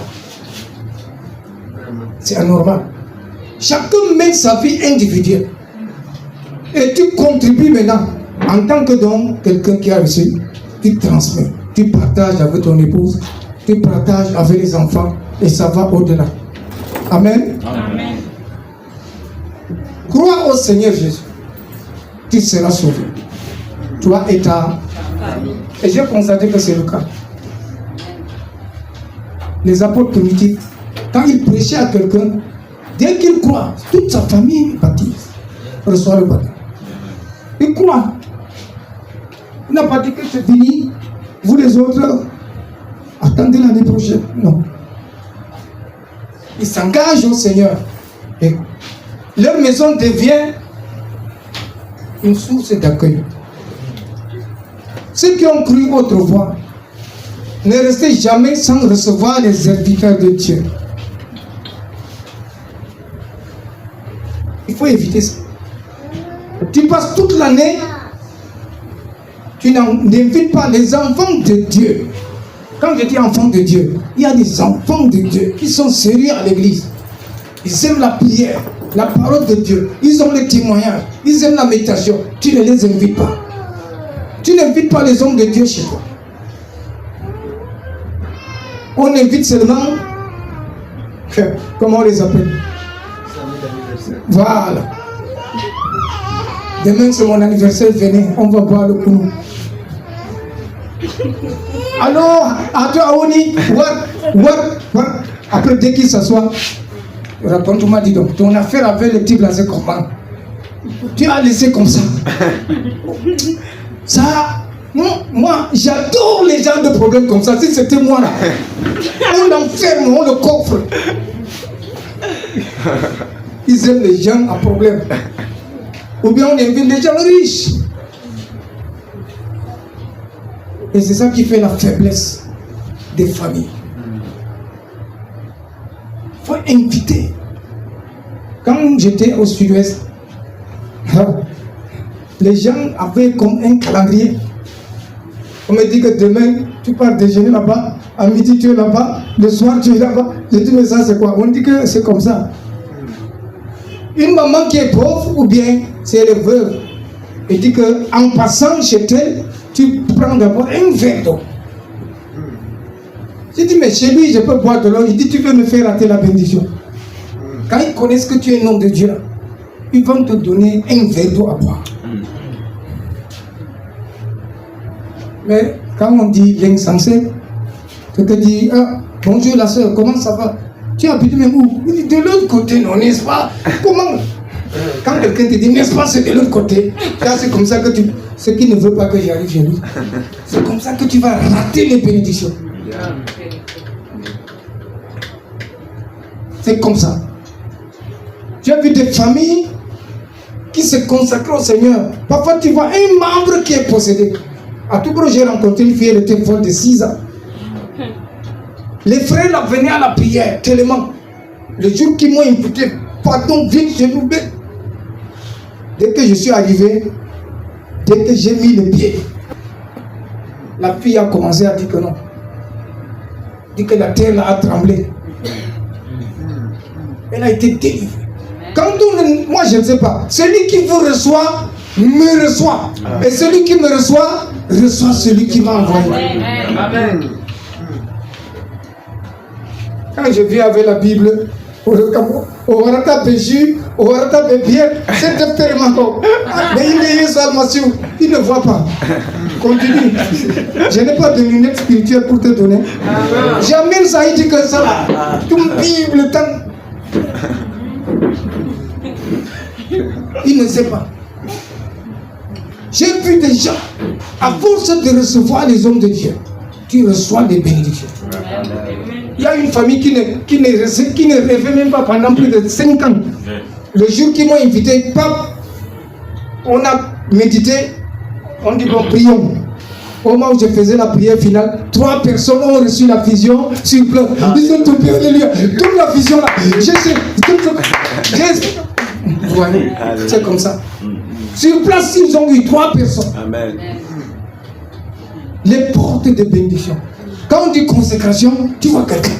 S1: C'est anormal. Chacun mène sa vie individuelle. Et tu contribues maintenant, en tant que don, quelqu'un qui a reçu, tu transmets, tu partages avec ton épouse, tu partages avec les enfants, et ça va au-delà. Amen.
S2: Amen.
S1: Crois au Seigneur Jésus, tu seras sauvé. Toi et ta famille. Et j'ai constaté que c'est le cas. Les apôtres primitifs, quand ils prêchaient à quelqu'un, dès qu'il croit, toute sa famille baptise, reçoit le baptême. Il croit. Il n'a pas dit que c'est fini. Vous les autres, attendez l'année prochaine. Non. Ils s'engagent au Seigneur. Et leur maison devient une source d'accueil. Ceux qui ont cru autrefois, ne restez jamais sans recevoir les serviteurs de Dieu. Il faut éviter ça. Tu passes toute l'année, tu n'invites pas les enfants de Dieu. Quand je dis enfants de Dieu, il y a des enfants de Dieu qui sont sérieux à l'église. Ils aiment la prière, la parole de Dieu. Ils ont les témoignages, ils aiment la méditation. Tu ne les invites pas. Tu n'invites pas les hommes de Dieu chez toi. On invite seulement, comment on les appelle? Voilà. Demain c'est mon anniversaire, venez, on va boire le coup. Alors, à toi, Aoni, what? Après, dès qu'il s'assoit, raconte-moi, dis donc, ton affaire avec le type là, c'est comment? Tu as laissé comme ça. Ça, moi, j'adore les gens de problèmes comme ça. Si c'était moi là, on l'enferme, on le coffre. Ils aiment les gens à problème. Ou bien on invite les gens riches. Et c'est ça qui fait la faiblesse des familles. Il faut inviter. Quand j'étais au sud-ouest, les gens avaient comme un calendrier. On me dit que demain, tu pars déjeuner là-bas, à midi tu es là-bas, le soir tu es là-bas. Je dis mais ça c'est quoi? On dit que c'est comme ça. Une maman qui est pauvre ou bien c'est le veuve, elle dit que en passant chez elle, tu prends d'abord un verre d'eau. Je dis mais chez lui je peux boire de l'eau. Il dit tu veux me faire rater la bénédiction. Quand ils connaissent que tu es un homme de Dieu, ils vont te donner un verre d'eau à boire. Mais quand on dit l'insensé, tu te dis, ah, bonjour la soeur, comment ça va? Tu habites même où? Il dit, de l'autre côté, non, n'est-ce pas? Comment? Quand quelqu'un te dit, n'est-ce pas, c'est de l'autre côté. Là, c'est comme ça que tu... Ce qui ne veut pas que j'arrive chez lui. C'est comme ça que tu vas rater les bénédictions. C'est comme ça. J'ai vu des familles qui se consacrent au Seigneur. Parfois, tu vois un membre qui est possédé. À tout gros, j'ai rencontré une fille, elle était folle de 6 ans. Les frères la venaient à la prière tellement. Le jour qu'ils m'ont imputé, pardon, vite, je vous bête. Dès que je suis arrivé, dès que j'ai mis le pied, la fille a commencé à dire que non. Dit que la terre là a tremblé. Elle a été délivrée. Quand moi je ne sais pas, celui qui vous reçoit, me reçoit. Et celui qui me reçoit, reçoit celui qui m'a envoyé. Amen. Quand je viens avec la Bible, Orata Béju, Orata Bébier, c'est tellement. Mais il ne voit pas. Continue. Je n'ai pas de lunettes spirituelles pour te donner. Jamais ça a dit que ça là. Tout Bible, tant. Il ne sait pas. J'ai vu des gens, à force de recevoir les hommes de Dieu, qui reçoivent des bénédictions. Il y a une famille qui ne rêvait même pas pendant plus de 5 ans. Le jour qu'ils m'ont invité, pape, on a médité, on dit bon, prions. Au moment où je faisais la prière finale, 3 personnes ont reçu la vision sur place. Ils ont tout perdu, toute la vision là. Vous voyez, c'est comme ça. Sur place, ils ont eu 3 personnes.
S3: Amen.
S1: Les portes de bénédiction. Quand on dit consécration, tu vois quelqu'un.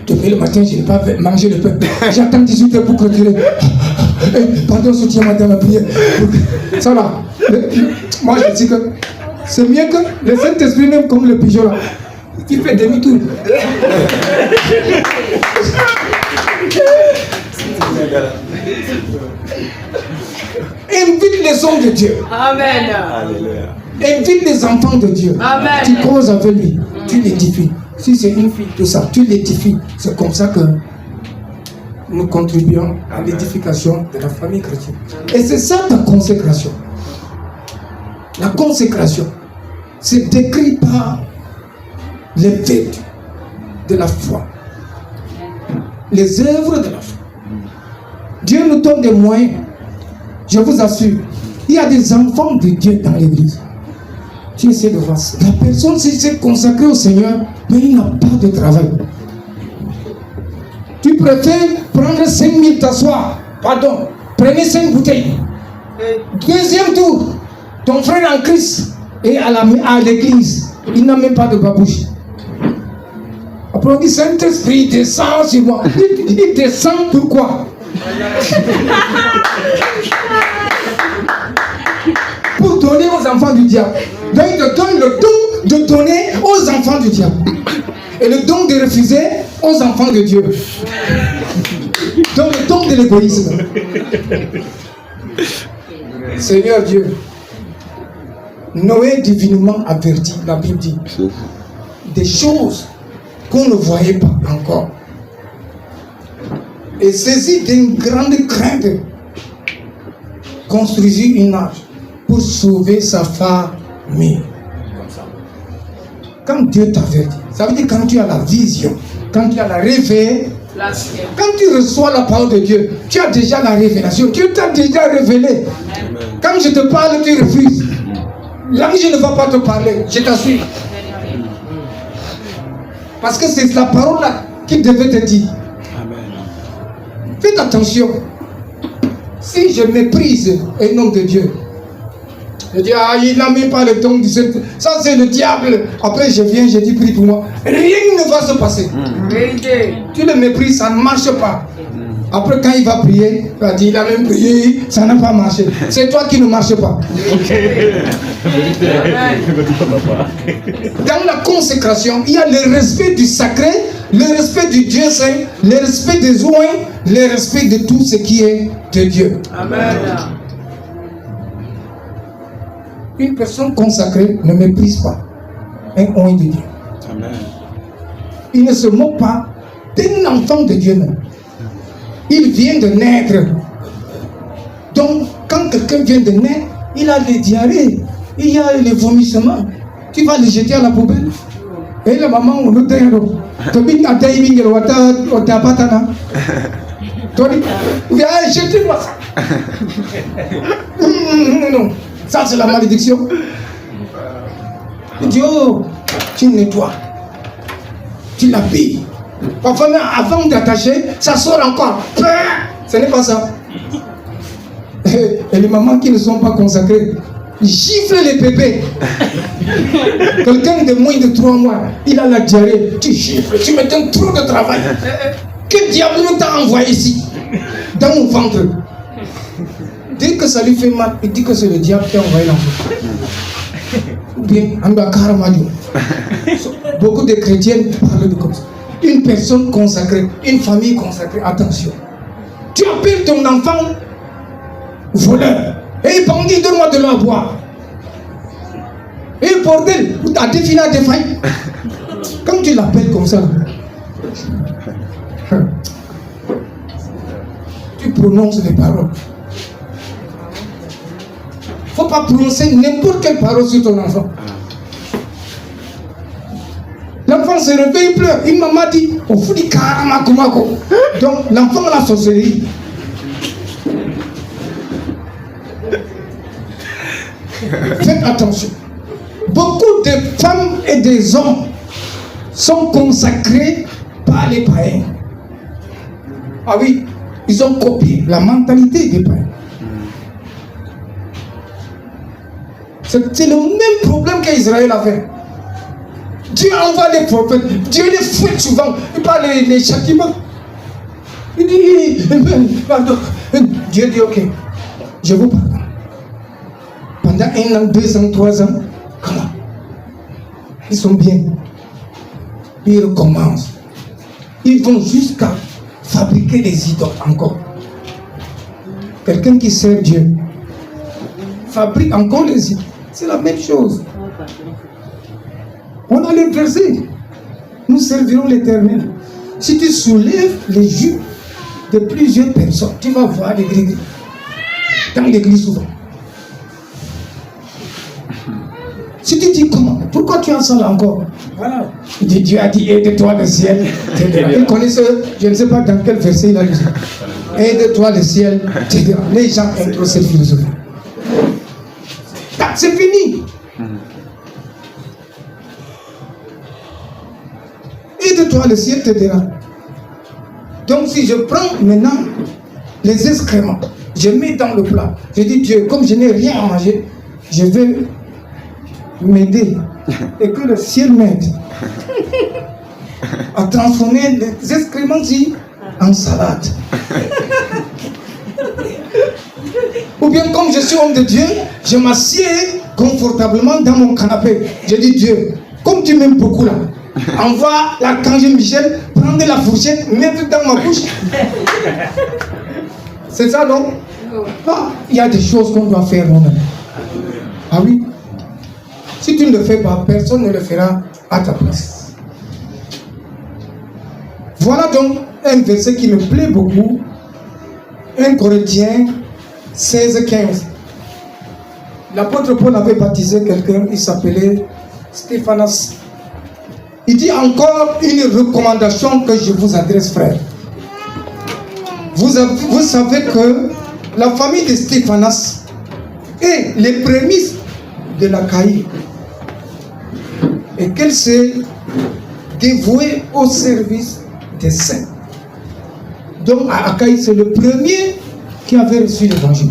S1: Depuis le matin, je n'ai pas mangé le pain. J'attends 18 heures pour clôturer. Pardon, soutiens-moi dans la prière. Ça là. Moi, je dis que c'est mieux que le Saint-Esprit, même comme le pigeon là. Il fait demi-tour. Invite les hommes de Dieu.
S4: Amen.
S3: Alléluia.
S1: Invite les enfants de Dieu.
S4: Amen.
S1: Tu causes avec lui. Tu l'édifies. Si c'est une fille, tout ça, tu l'édifies. C'est comme ça que nous contribuons à l'édification de la famille chrétienne. Et c'est ça ta consécration. La consécration, c'est décrit par les vertus de la foi. Les œuvres de la foi. Dieu nous donne des moyens. Je vous assure, il y a des enfants de Dieu dans l'église. Tu essaies de voir ça. La personne s'est consacrée au Seigneur, mais il n'a pas de travail. Tu préfères prendre 5 000 t'asseoir. Pardon, prenez 5 bouteilles. Deuxième tour, ton frère en Christ est à l'église. Il n'a même pas de babouche. Après on dit Saint-Esprit descend sur moi. Il descend pourquoi? Pour donner aux enfants du diable. Donc il te donne le don de donner aux enfants du diable. Et le don de refuser aux enfants de Dieu. Donc le don de l'égoïsme. Seigneur Dieu, Noé divinement averti, la Bible dit, des choses qu'on ne voyait pas encore. Et saisi d'une grande crainte, construisit une arche pour sauver sa famille. Quand Dieu t'avertit, ça veut dire quand tu as la vision, quand tu as la révélation, quand tu reçois la parole de Dieu, tu as déjà la révélation, Dieu t'a déjà révélé. Quand je te parle, tu refuses. L'ange ne va pas te parler, je t'assure. Parce que c'est la parole là qui devait te dire. Faites attention. Si je méprise un homme de Dieu, je dis, ah, il n'a même pas le don du Saint. Ça, c'est le diable. Après, je viens, je dis, prie pour moi. Rien ne va se passer. Tu le méprises, ça ne marche pas. Après, quand il va prier, il va dire, il a même prié, ça n'a pas marché. C'est toi qui ne marche pas. Dans la consécration, il y a le respect du sacré, le respect du Dieu saint, le respect des oins, le respect de tout ce qui est de Dieu.
S4: Amen.
S1: Une personne consacrée ne méprise pas un oint de Dieu.
S2: Amen.
S1: Il ne se moque pas d'un enfant de Dieu même. Il vient de naître. Donc, quand quelqu'un vient de naître, il a des diarrhées, il y a les vomissements. Tu vas les jeter à la poubelle. Et la maman, on nous dit, jetez-moi ça. Non, ça c'est la malédiction. Il dit, oh, tu nettoies, tu l'habilles. Parfois, avant d'attacher, ça sort encore. Ce n'est pas ça. Et les mamans qui ne sont pas consacrées, ils giflent les bébés. Quelqu'un de moins de 3 mois, il a la diarrhée. Tu gifles, tu me donnes trop de travail. Quel diable nous t'a envoyé ici, dans mon ventre? Dès que ça lui fait mal, il dit que c'est le diable qui a envoyé l'enfant. Ou bien, beaucoup de chrétiens parlent de comme ça. Une personne consacrée, une famille consacrée, attention. Tu appelles ton enfant voleur. Et bandit, donne-moi de l'eau à boire. Et bordel, t'as défini des failles. Quand tu l'appelles comme ça, tu prononces les paroles. Faut pas prononcer n'importe quelle parole sur ton enfant. L'enfant se réveille, il pleure. Une maman dit, on fout du karamakumako. Donc l'enfant a la sorcellerie. Faites attention. Beaucoup de femmes et des hommes sont consacrés par les païens. Ah oui, ils ont copié la mentalité des païens. C'est le même problème qu'Israël avait. Dieu envoie les prophètes, Dieu les fouette souvent, il parle les châtiments. Il dit, pardon. Dieu dit, ok, je vous pardonne. Pendant 1 an, 2 ans, 3 ans, comment? Ils sont bien. Ils recommencent. Ils vont jusqu'à fabriquer des idoles encore. Quelqu'un qui sert Dieu fabrique encore des idoles. C'est la même chose. On a les versets. Nous servirons l'Éternel. Si tu soulèves les jupes de plusieurs personnes, tu vas voir les gris-gris. Dans l'église souvent. Si tu dis comment, pourquoi tu as ça là encore? Voilà. Il dit, Dieu a dit, aide-toi le ciel. Il connaît ce, je ne sais pas dans quel verset il a dit. Aide-toi le ciel. Les gens aiment trop cette philosophie. C'est fini. Aide-toi le ciel t'aidera. Donc si je prends maintenant les excréments, je mets dans le plat. Je dis, Dieu, comme je n'ai rien à manger, je vais m'aider et que le ciel m'aide à transformer les excréments en salade. Ou bien comme je suis homme de Dieu, je m'assieds confortablement dans mon canapé. Je dis, Dieu, comme tu m'aimes beaucoup là, envoie l'archange Michel prendre la fourchette, mettre dans ma bouche. C'est ça, non? Ah, il y a des choses qu'on doit faire nous-mêmes. Ah oui? Si tu ne le fais pas, personne ne le fera à ta place. Voilà donc un verset qui me plaît beaucoup. 1 Corinthiens 16-15. L'apôtre Paul avait baptisé quelqu'un, il s'appelait Stéphanas. Il dit encore une recommandation que je vous adresse, frère. Vous savez que la famille de Stéphanas est les prémices de l'Achaïe et qu'elle s'est dévouée au service des saints. Donc à Achaïe, c'est le premier qui avait reçu l'évangile.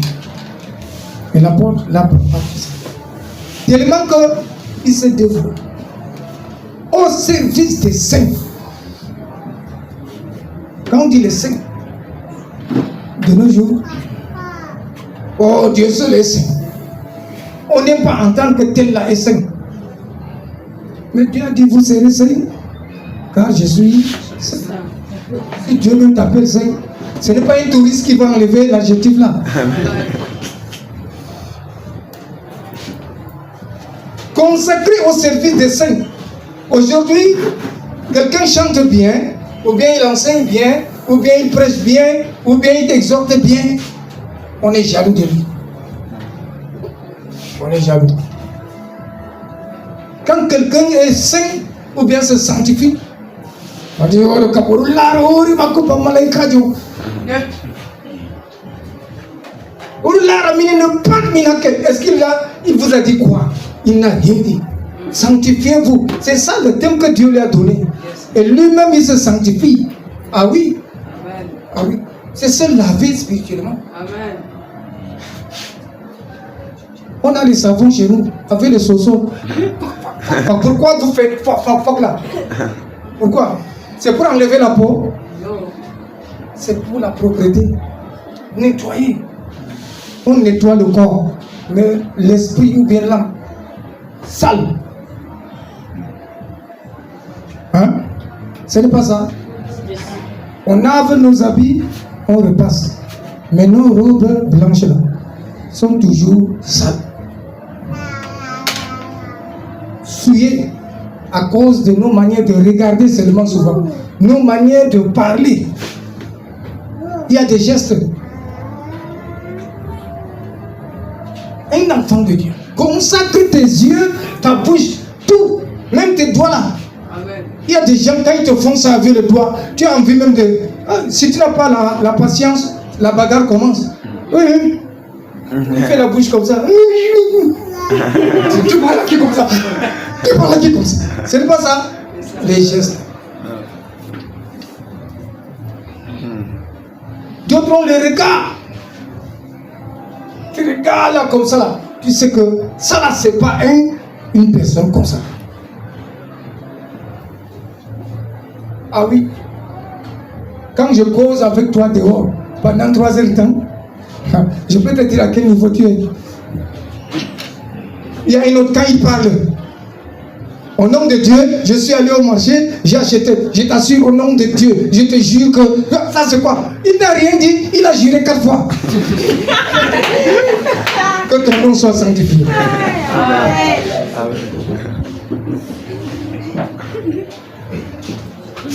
S1: Et l'apôtre l'a baptisé. Tellement qu'il s'est dévoué au service des saints. Quand on dit les saints, de nos jours, oh Dieu seul est saint. On n'aime pas entendre que tel là est saint. Mais Dieu a dit, vous serez saint, car je suis saint. Si Dieu même t'appelle saint, ce n'est pas un touriste qui va enlever l'adjectif là. consacré au service des saints. Aujourd'hui, quelqu'un chante bien, ou bien il enseigne bien, ou bien il prêche bien, ou bien il exhorte bien. On est jaloux de lui. On est jaloux. Quand quelqu'un est saint, ou bien se sanctifie, on dit, oh, le caporal, est-ce qu'il vous a dit quoi? Il n'a rien dit. Sanctifiez-vous. C'est ça le thème que Dieu lui a donné. Et lui-même, il se sanctifie. Ah oui.
S4: Amen.
S1: Ah oui. C'est se laver spirituellement.
S4: Amen.
S1: On a les savons chez nous, avec les sauceaux. Pourquoi vous faites foc là? Pourquoi? C'est pour enlever la peau?
S4: Non.
S1: C'est pour la propreté. Nettoyer. On nettoie le corps, mais l'esprit ou bien l'âme, sale. Hein? Ce n'est pas ça. On lave nos habits, on repasse. Mais nos robes blanches là sont toujours sales. Souillées à cause de nos manières de regarder seulement souvent. Nos manières de parler. Il y a des gestes. Un enfant de Dieu. Consacre tes yeux, ta bouche, tout, même tes doigts là.
S4: Amen.
S1: Il y a des gens, quand ils te font ça avec le doigt, tu as envie même de... si tu n'as pas la patience, la bagarre commence. Oui. Il fait la bouche comme ça. Tu parles à qui comme ça? Tu parles à qui comme ça? Ce n'est pas ça. Les gestes. D'autres ont les regards. Tu regardes là comme ça là. Tu sais que ça là, c'est pas une personne comme ça. Ah oui. Quand je cause avec toi dehors, pendant 3 heures de temps, je peux te dire à quel niveau tu es. Il y a un autre, quand il parle, au nom de Dieu, je suis allé au marché, j'ai acheté. Je t'assure, au nom de Dieu, je te jure que... Ça c'est quoi? Il n'a rien dit, il a juré 4 fois. Que ton nom soit sanctifié.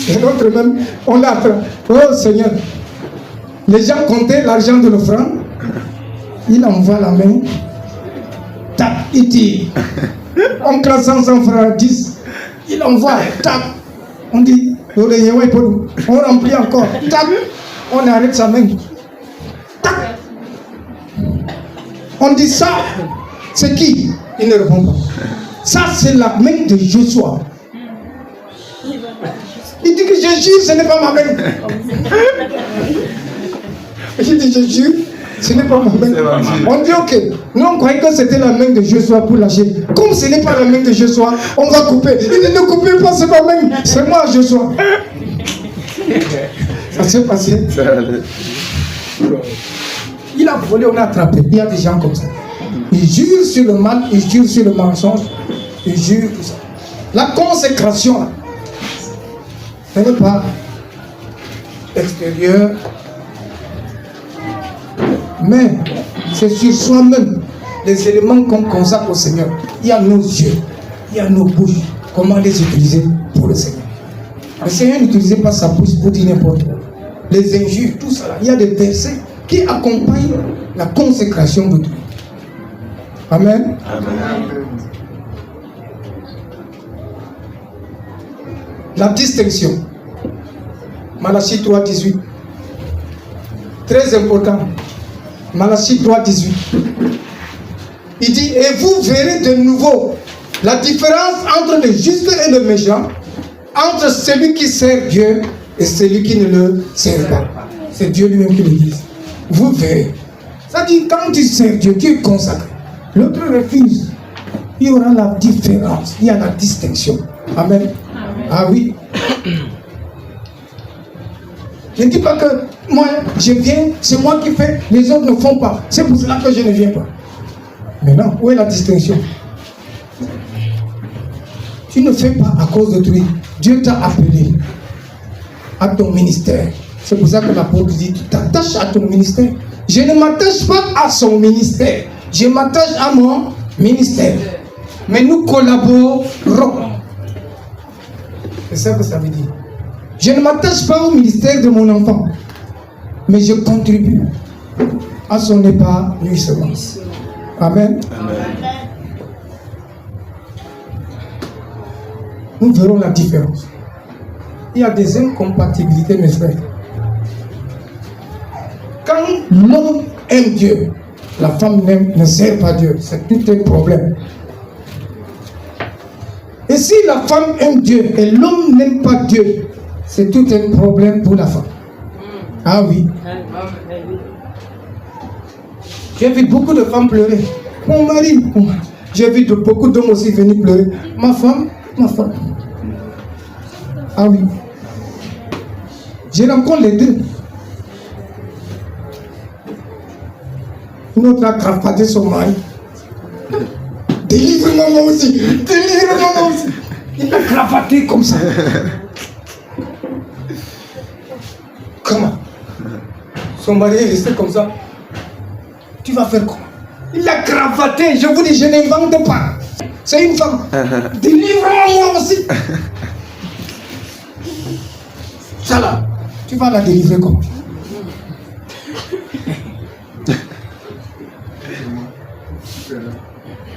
S1: Et l'autre même, on l'a fait. Oh Seigneur, les gens comptaient l'argent de l'offrande. Il envoie la main. Tac, il dit. On classe 100 francs 10. Il envoie. Tac. On dit. On remplit encore. Tac. On arrête sa main. Tac. On dit ça. C'est qui? Il ne répond pas. Ça, c'est la main de Joshua. Il dit que je jure, ce n'est pas ma main. Il dit je jure, ce n'est pas ma main. On dit ok. Nous on croyait que c'était la main de Joshua pour lâcher. Comme ce n'est pas la main de Joshua, on va couper. Il dit ne coupez pas, c'est ma main. C'est moi Joshua. Ça s'est passé. Il a volé, on a attrapé. Il y a des gens comme ça. Ils jurent sur le mal, ils jurent sur le mensonge, ils jurent tout ça. La consécration là. Ce n'est pas extérieur, mais c'est sur soi-même, les éléments qu'on consacre au Seigneur. Il y a nos yeux, il y a nos bouches, comment les utiliser pour le Seigneur. Le Seigneur n'utilisait pas sa bouche pour dire n'importe quoi. Les injures, tout ça, il y a des versets qui accompagnent la consécration de Dieu. Amen.
S2: Amen.
S1: La distinction. Malachie 3,18. Très important. Malachie 3,18. Il dit, et vous verrez de nouveau la différence entre le juste et le méchant, entre celui qui sert Dieu et celui qui ne le sert pas. C'est Dieu lui-même qui le dit. Vous verrez. Ça dit, quand tu sers Dieu, tu es consacré. L'autre refuse. Il y aura la différence. Il y a la distinction. Amen. Ah oui. Je ne dis pas que moi, je viens, c'est moi qui fais, les autres ne font pas. C'est pour cela que je ne viens pas. Mais non, où est la distinction? Tu ne fais pas à cause de toi. Dieu t'a appelé à ton ministère. C'est pour ça que l'apôtre dit, tu t'attaches à ton ministère. Je ne m'attache pas à son ministère. Je m'attache à mon ministère. mais nous collaborons. C'est ça que ça veut dire. Je ne m'attache pas au ministère de mon enfant, mais je contribue à son épanouissement. Amen. Nous verrons la différence. Il y a des incompatibilités, mes frères. Quand l'homme aime Dieu, la femme ne sert pas Dieu. C'est tout un problème. Et si la femme aime Dieu et l'homme n'aime pas Dieu, c'est tout un problème pour la femme. Ah oui. J'ai vu beaucoup de femmes pleurer. Mon mari. J'ai vu beaucoup d'hommes aussi venir pleurer. Ma femme. Ah oui. Je rencontre les deux. Une autre a crapaté son mari. Délivre-moi moi aussi. Délivre-moi moi aussi. Il l'a cravaté comme ça. Comment? Son mari est resté comme ça. Tu vas faire comment? Il l'a cravaté. Je vous dis, je n'invente pas. C'est une femme. Délivre-moi moi aussi. Ça là, tu vas la délivrer comment?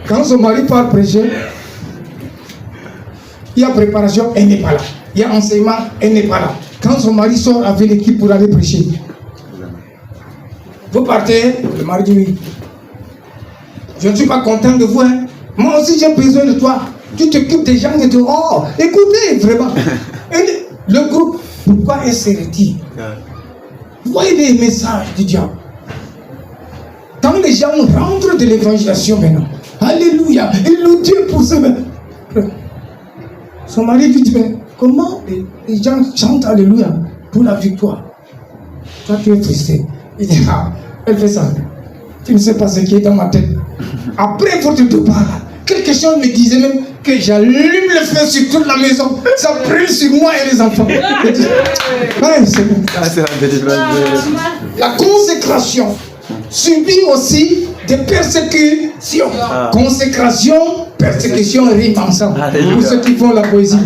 S1: Quand son mari part prêcher, il y a préparation, elle n'est pas là. Il y a enseignement, elle n'est pas là. Quand son mari sort avec l'équipe pour aller prêcher, vous partez, le mari dit oui. Je ne suis pas content de vous. Hein. Moi aussi j'ai besoin de toi. Tu t'occupes des gens et tu... Oh, écoutez, vraiment. Et le groupe, pourquoi elle se retire? Vous voyez les messages du diable. Quand les gens rentrent de l'évangélisation maintenant, alléluia, ils louent Dieu pour ce même. Son mari lui dit, mais comment les gens chantent alléluia pour la victoire? Toi tu es frustré. Il dit, ah, elle fait ça. Tu ne sais pas ce qui est dans ma tête. Après votre départ, quelque chose me disait même que j'allume le feu sur toute la maison. Ça brûle sur moi et les enfants. Je dis, ouais, c'est bon. La consécration subit aussi des persécutions. Consécration, persécution riment ensemble. Pour ceux qui font la poésie.